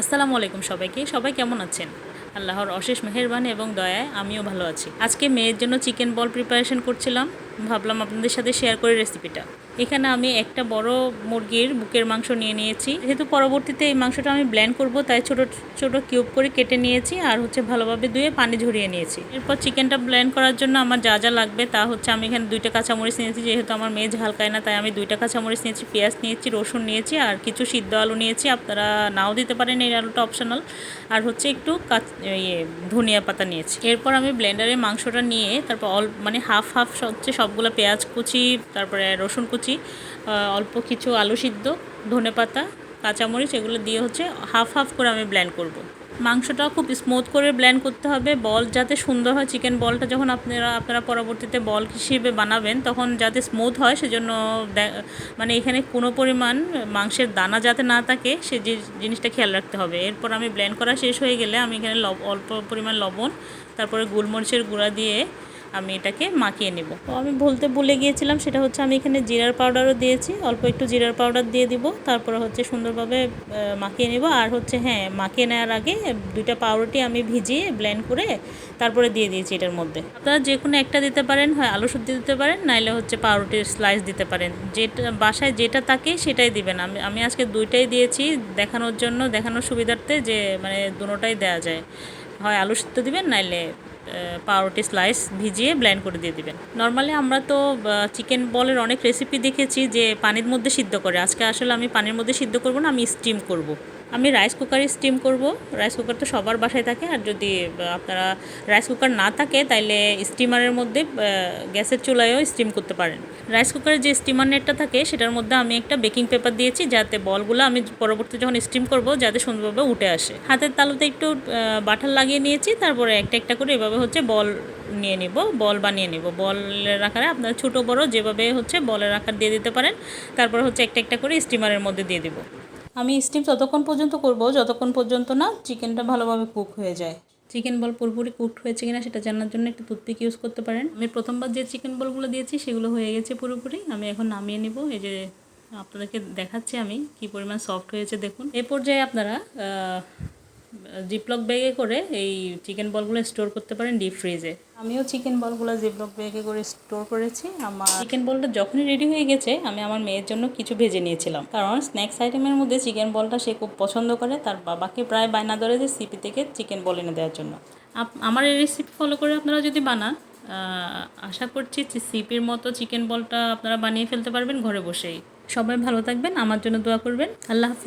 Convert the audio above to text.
আসসালামু আলাইকুম সবাইকে। সবাই কেমন আছেন? আল্লাহর অশেষ মেহেরবানি এবং দয়ায় আমিও ভালো আছি। আজকে মেয়ের জন্য চিকেন বল প্রিপারেশন করছিলাম, ভাবলাম আপনাদের সাথে শেয়ার করে রেসিপিটা। এখানে আমি একটা বড় মুরগির বুকের মাংস নিয়ে নিয়েছি। যেহেতু পরবর্তীতে এই মাংসটা আমি ব্লেন্ড করব, তাই ছোট ছোট কিউব করে কেটে নিয়েছি আর ভালোভাবে ধুয়ে পানি ঝরিয়ে নিয়েছি। এরপর চিকেনটা ব্লেন্ড করার জন্য আমার যা যা লাগবে তা হচ্ছে, আমি এখানে 2টা কাঁচামরিচ নিয়েছি, যেহেতু আমার মেয়ে ঝাল খায় না তাই আমি 2টা কাঁচামরিচ নিয়েছি, পেঁয়াজ নিয়েছি, রসুন নিয়েছি আর কিছু সিদ্ধ আলু নিয়েছি। আপনারা নাও দিতে পারেন, এই আলুটা অপশনাল। আর একটু ধনিয়া পাতা নিয়েছি। এরপর আমি ব্লেন্ডারে মাংসটা নিয়ে তারপর হাফ হাফ সবগুলো পেঁয়াজ কুচি, তারপরে রসুন কুচি, অল্প কিছু আলু সিদ্ধ, ধনেপাতা, কাঁচামরিচ, এগুলো দিয়ে হাফ হাফ করে আমি ব্লেন্ড করব। মাংসটা খুব স্মুথ করে ব্লেন্ড করতে হবে, বল যাতে সুন্দর হয়। চিকেন বলটা যখন আপনারা পরবর্তীতে বল হিসেবে বানাবেন তখন যাতে স্মুথ হয়, সেজন্য এখানে কোনো পরিমাণ মাংসের দানা যাতে না থাকে সে জিনিসটা খেয়াল রাখতে হবে। এরপর আমি ব্লেন্ড করা শেষ হয়ে গেলে আমি এখানে অল্প পরিমাণ লবণ, তারপরে গোলমরিচের গুঁড়া দিয়ে আমি এটাকে মাখিয়ে নেব। তো আমি বলতে ভুলে গিয়েছিলাম, সেটা হচ্ছে আমি এখানে জিরার পাউডারও দিয়েছি, অল্প একটু জিরার পাউডার দিয়ে দিব। তারপরে সুন্দরভাবে মাখিয়ে নেব। আর হ্যাঁ, মাখিয়ে নেওয়ার আগে 2টা পাউরুটি আমি ভিজিয়ে ব্লেন্ড করে তারপরে দিয়ে দিয়েছি এটার মধ্যে। আপনারা যে কোনো একটা দিতে পারেন, হয় আলু সুদ্ধ দিতে পারেন, নাইলে পাউরুটির স্লাইস দিতে পারেন। যেটা বাসায় যেটা থাকে সেটাই দিবেন। আমি আজকে 2টাই দিয়েছি দেখানোর জন্য, দেখানোর সুবিধার্থে, যে দুটোটাই দেওয়া যায়। হয় আলু সিদ্ধ দিবেন, নাইলে পাউরুটি স্লাইস ভিজিয়ে ব্লেন্ড করে দিয়ে দিবেন। নর্মালি আমরা তো চিকেন বলের অনেক রেসিপি দেখেছি যে পানির মধ্যে সিদ্ধ করে। আজকে আসলে আমি পানির মধ্যে সিদ্ধ করব না, আমি স্টিম করব। আমি রাইস কুকারে স্টিম করব। রাইস কুকার তো সবার বাসায় থাকে, আর যদি আপনারা রাইস কুকার না থাকে তাইলে স্টিমারের মধ্যে গ্যাসের চুলায়ও স্টিম করতে পারেন। রাইস কুকারের যে স্টিমার নেটটা থাকে সেটার মধ্যে আমি একটা বেকিং পেপার দিয়েছি, যাতে বলগুলো আমি পরবর্তী যখন স্টিম করব যাতে সুন্দরভাবে উঠে আসে। হাতের তালুতে একটু বাটার লাগিয়ে নিয়েছি, তারপরে একটা একটা করে এভাবে বল নিয়ে নিব, বল বানিয়ে নিব। বলের আকারে আপনারা ছোটো বড় যেভাবে বলের আকার দিয়ে দিতে পারেন। তারপর একটা একটা করে স্টিমারের মধ্যে দিয়ে দিব। আমি স্টিম ততক্ষণ পর্যন্ত করব যতক্ষণ পর্যন্ত না চিকেনটা ভালোভাবে কুক হয়ে যায়। চিকেন বল পুরোপুরি কুকড হয়েছে কিনা সেটা জানার জন্য একটা টুথপিক ইউজ করতে পারেন। আমি প্রথমবার যে চিকেন বলগুলো দিয়েছি সেগুলো হয়ে গেছে পুরোপুরি। আমি এখন নামিয়ে নিব। এই যে আপনাদেরকে দেখাচ্ছি আমি কি পরিমাণ সফট হয়েছে দেখুন। এ পর্যায়ে আপনারা জিপলক ব্যাগে করে এই চিকেন বলগুলো স্টোর করতে পারেন ডিপ ফ্রিজে। আমিও চিকেন বলগুলো জিপলক ব্যাগে করে স্টোর করেছি। আমার চিকেন বলটা যখনই রেডি হয়ে গেছে আমি আমার মেয়ের জন্য কিছু ভেজে নিয়েছিলাম, কারণ স্ন্যাক্স আইটেমের মধ্যে চিকেন বলটা সে খুব পছন্দ করে। তার বাবাকে প্রায় বায়না ধরে যে সিপি থেকে চিকেন বল এনে দেওয়ার জন্য। আমার এই রেসিপি ফলো করে আপনারা যদি বানান, আশা করছি সিপির মতো চিকেন বলটা আপনারা বানিয়ে ফেলতে পারবেন ঘরে বসেই। সবাই ভালো থাকবেন, আমার জন্য দোয়া করবেন। আল্লাহ হাফেজ।